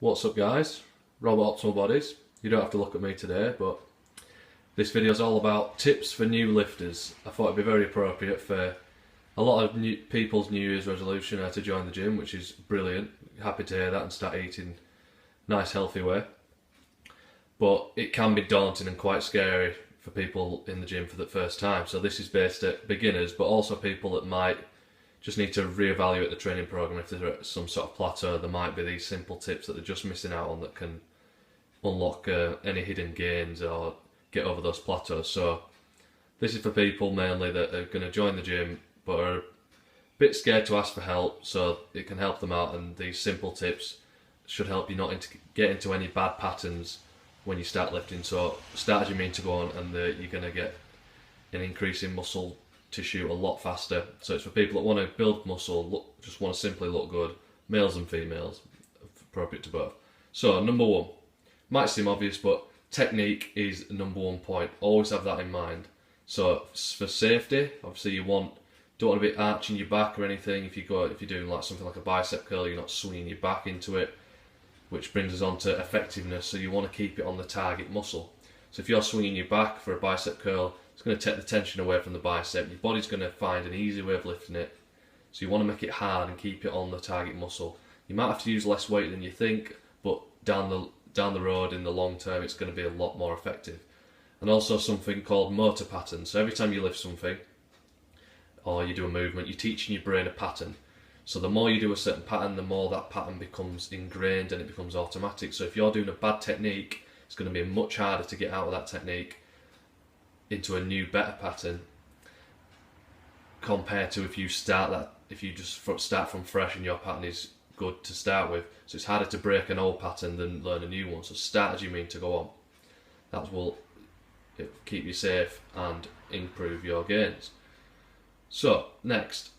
What's up guys, Rob Optimal Bodies. You don't have to look at me today, but this video is all about tips for new lifters. I thought it'd be very appropriate for a lot of people's New Year's resolution to join the gym, which is brilliant. Happy to hear that and start eating nice healthy way. But it can be daunting and quite scary for people in the gym for the first time. So this is based at beginners, but also people that might just need to reevaluate the training program. If they're at some sort of plateau, there might be these simple tips that they're just missing out on that can unlock any hidden gains or get over those plateaus. So this is for people mainly that are going to join the gym but are a bit scared to ask for help, so it can help them out, and these simple tips should help you not get into any bad patterns when you start lifting. So start as you mean to go on, and you're going to get an increase in muscle tissue a lot faster. So it's for people that want to build muscle, just want to simply look good, males and females, appropriate to both. So number one, might seem obvious, but technique is the number one point. Always have that in mind. So for safety, obviously you don't want to be arching your back or anything. If you're doing like something like a bicep curl, you're not swinging your back into it, which brings us on to effectiveness. So you want to keep it on the target muscle. So if you're swinging your back for a bicep curl, it's going to take the tension away from the bicep. Your body's going to find an easy way of lifting it. So you want to make it hard and keep it on the target muscle. You might have to use less weight than you think, but down the road in the long term, it's going to be a lot more effective. And also something called motor patterns. So every time you lift something or you do a movement, you're teaching your brain a pattern. So the more you do a certain pattern, the more that pattern becomes ingrained and it becomes automatic. So if you're doing a bad technique, it's going to be much harder to get out of that technique into a new, better pattern compared to if you just start from fresh and your pattern is good to start with. So it's harder to break an old pattern than learn a new one. So start as you mean to go on. That will keep you safe and improve your gains. So next,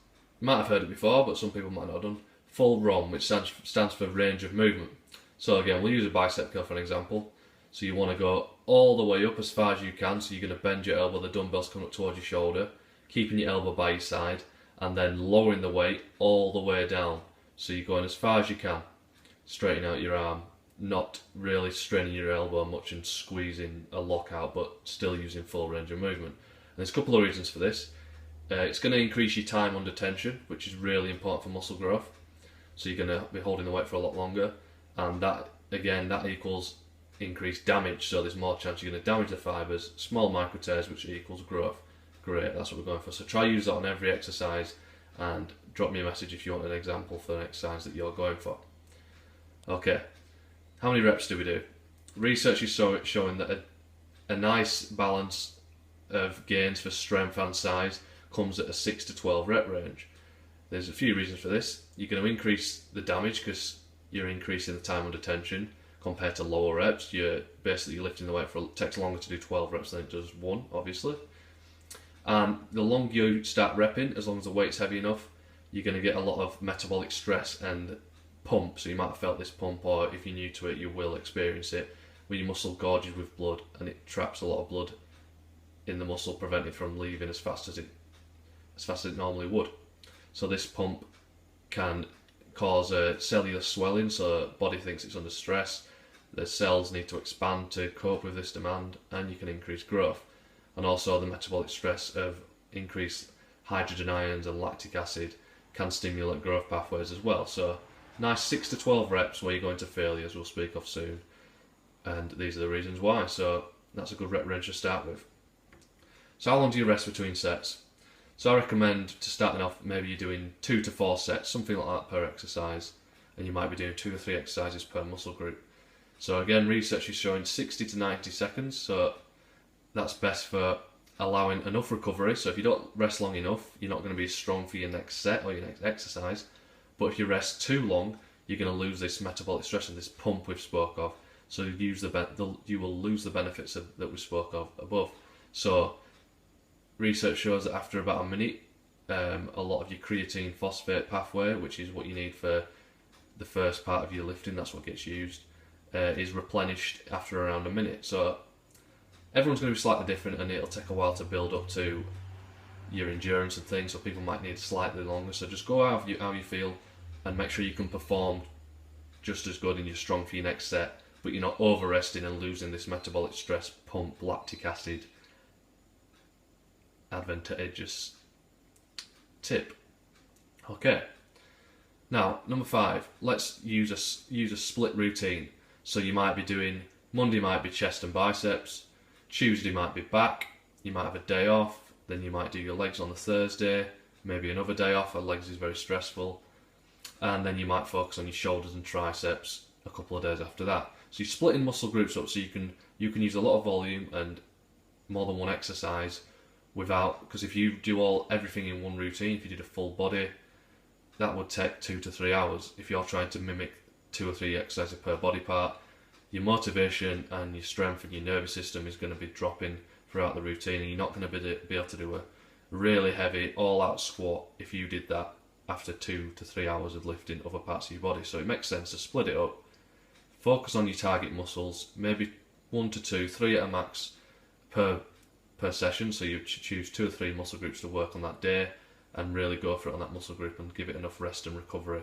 you might have heard it before, but some people might not have done. Full ROM, which stands for range of movement. So again, we'll use a bicep curl for an example. So you want to go all the way up as far as you can. So you're going to bend your elbow, the dumbbell's coming up towards your shoulder, keeping your elbow by your side, and then lowering the weight all the way down. So you're going as far as you can, straightening out your arm, not really straining your elbow much and squeezing a lockout, but still using full range of movement. And there's a couple of reasons for this. It's going to increase your time under tension, which is really important for muscle growth. So you're going to be holding the weight for a lot longer, and that equals increased damage. So there's more chance you're going to damage the fibres, small micro tears, which equals growth. Great, that's what we're going for. So try use that on every exercise, and drop me a message if you want an example for an exercise that you're going for. Okay, how many reps do we do? Research is showing that a nice balance of gains for strength and size comes at a 6 to 12 rep range. There's a few reasons for this. You're going to increase the damage because you're increasing the time under tension compared to lower reps. You're basically lifting the weight it takes longer to do 12 reps than it does 1, obviously. And the longer you start repping, as long as the weight's heavy enough, you're going to get a lot of metabolic stress and pump. So you might have felt this pump, or if you're new to it, you will experience it, where your muscle gorges with blood and it traps a lot of blood in the muscle, preventing it from leaving as fast as it normally would. So this pump can cause a cellular swelling, so the body thinks it's under stress. The cells need to expand to cope with this demand, and you can increase growth. And also the metabolic stress of increased hydrogen ions and lactic acid can stimulate growth pathways as well. So nice 6 to 12 reps where you're going to failures, we'll speak of soon. And these are the reasons why. So that's a good rep range to start with. So how long do you rest between sets? So I recommend, to starting off, maybe you're doing 2 to 4 sets, something like that per exercise, and you might be doing 2 or 3 exercises per muscle group. So again, research is showing 60 to 90 seconds, so that's best for allowing enough recovery. So if you don't rest long enough, you're not going to be as strong for your next set or your next exercise. But if you rest too long, you're going to lose this metabolic stress and this pump we've spoke of. So you will lose the benefits that we spoke of above. So research shows that after about a minute, a lot of your creatine phosphate pathway, which is what you need for the first part of your lifting, that's what gets used, is replenished after around a minute. So everyone's going to be slightly different, and it'll take a while to build up to your endurance and things, so people might need slightly longer. So just go out how you feel and make sure you can perform just as good and you're strong for your next set, but you're not over resting and losing this metabolic stress pump lactic acid advantageous tip. Okay. Now, number 5, let's use a split routine. So you might be doing, Monday might be chest and biceps, Tuesday might be back, you might have a day off, then you might do your legs on the Thursday, maybe another day off, legs is very stressful, and then you might focus on your shoulders and triceps a couple of days after that. So you're splitting muscle groups up so you can use a lot of volume and more than one exercise without, because if you do everything in one routine, if you did a full body, that would take 2 to 3 hours. If you're trying to mimic 2 or 3 exercises per body part, your motivation and your strength and your nervous system is going to be dropping throughout the routine, and you're not going to be able to do a really heavy all-out squat if you did that after 2 to 3 hours of lifting other parts of your body. So it makes sense to split it up, focus on your target muscles, maybe 1 to 2, 3 at a max per session, so you choose 2 or 3 muscle groups to work on that day and really go for it on that muscle group and give it enough rest and recovery.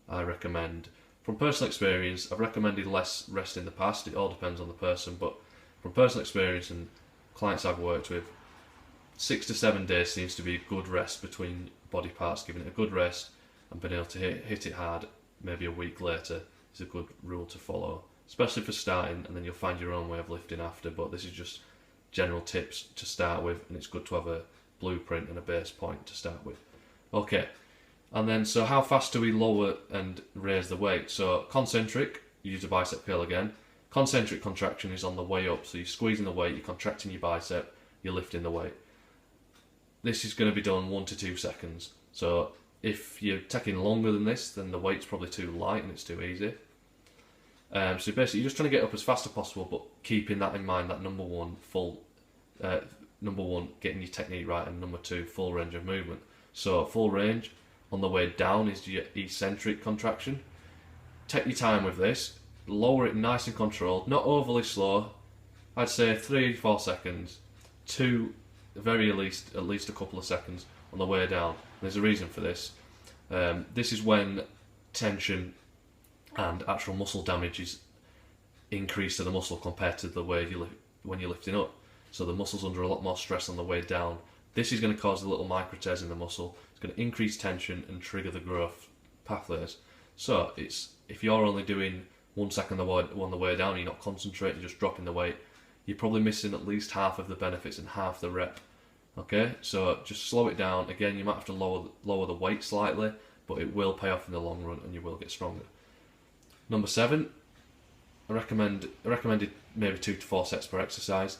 I recommend, from personal experience, I've recommended less rest in the past, it all depends on the person, but from personal experience and clients I've worked with, 6 to 7 days seems to be a good rest between body parts. Giving it a good rest and being able to hit it hard maybe a week later is a good rule to follow, especially for starting, and then you'll find your own way of lifting after. But this is just general tips to start with, and it's good to have a blueprint and a base point to start with. Okay, and then so how fast do we lower and raise the weight? So concentric, you use a bicep curl again. Concentric contraction is on the way up, so you're squeezing the weight, you're contracting your bicep, you're lifting the weight. This is going to be done 1 to 2 seconds. So if you're taking longer than this, then the weight's probably too light and it's too easy. So basically, you're just trying to get up as fast as possible, but keeping that in mind, that number one, getting your technique right, and number 2, full range of movement. So full range, on the way down is your eccentric contraction. Take your time with this, lower it nice and controlled, not overly slow. I'd say 3-4 seconds, 2, very at least a couple of seconds on the way down. There's a reason for this. This is when tension and actual muscle damage is increased to the muscle compared to the way when you're lifting up. So the muscle's under a lot more stress on the way down. This is going to cause a little micro tears in the muscle. It's going to increase tension and trigger the growth pathways. So if you're only doing 1 second on the way down, you're not concentrating, you're just dropping the weight, you're probably missing at least half of the benefits and half the rep. Okay, so just slow it down. Again, you might have to lower the weight slightly, but it will pay off in the long run and you will get stronger. Number 7, I recommended maybe 2 to 4 sets per exercise.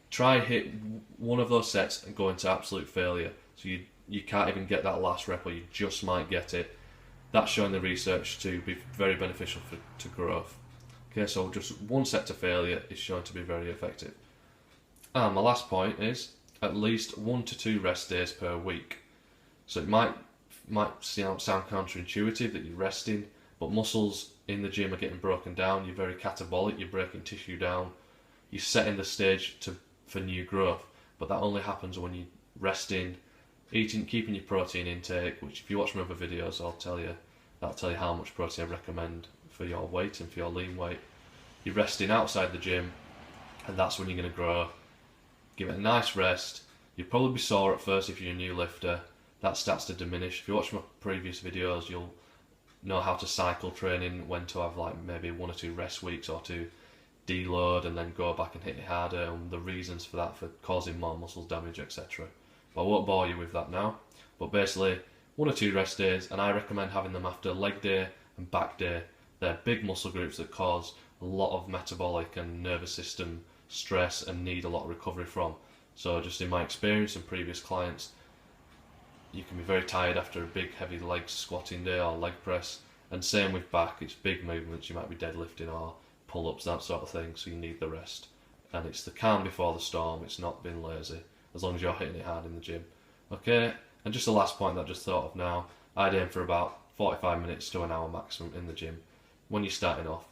Try hit one of those sets and go into absolute failure. So you can't even get that last rep, or you just might get it. That's showing the research to be very beneficial to growth. Okay, so just 1 set to failure is shown to be very effective. And my last point is at least 1 to 2 rest days per week. So it might sound counterintuitive that you're resting, but muscles in the gym are getting broken down. You're very catabolic, you're breaking tissue down, you're setting the stage for new growth. But that only happens when you're resting, eating, keeping your protein intake, which if you watch my other videos, that'll tell you how much protein I recommend for your weight and for your lean weight. You're resting outside the gym, and that's when you're going to grow. Give it a nice rest. You'll probably be sore at first if you're a new lifter. That starts to diminish. If you watch my previous videos, you'll know how to cycle training, when to have like maybe 1 or 2 rest weeks, or to deload and then go back and hit it harder, and the reasons for that, for causing more muscle damage, etc. But I won't bore you with that now. But basically, 1 or 2 rest days, and I recommend having them after leg day and back day. They're big muscle groups that cause a lot of metabolic and nervous system stress and need a lot of recovery from. So just in my experience and previous clients, you can be very tired after a big heavy leg squatting day or leg press, and same with back. It's big movements, you might be deadlifting or pull-ups, that sort of thing, so you need the rest. And it's the calm before the storm, it's not being lazy, as long as you're hitting it hard in the gym. Okay, and just the last point that I just thought of now, I'd aim for about 45 minutes to an hour maximum in the gym when you're starting off.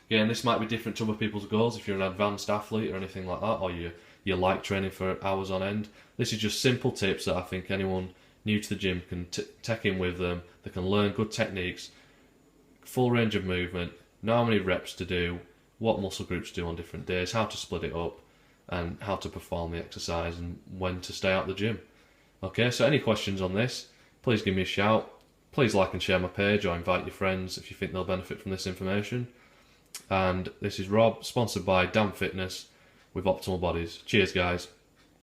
Again, this might be different to other people's goals if you're an advanced athlete or anything like that, or you like training for hours on end. This is just simple tips that I think anyone new to the gym can take in with them. They can learn good techniques, full range of movement, know how many reps to do, what muscle groups to do on different days, how to split it up, and how to perform the exercise and when to stay out of the gym. Okay, so any questions on this, please give me a shout. Please like and share my page or invite your friends if you think they'll benefit from this information. And this is Rob, sponsored by Damn Fitness with Optimal Bodies. Cheers, guys.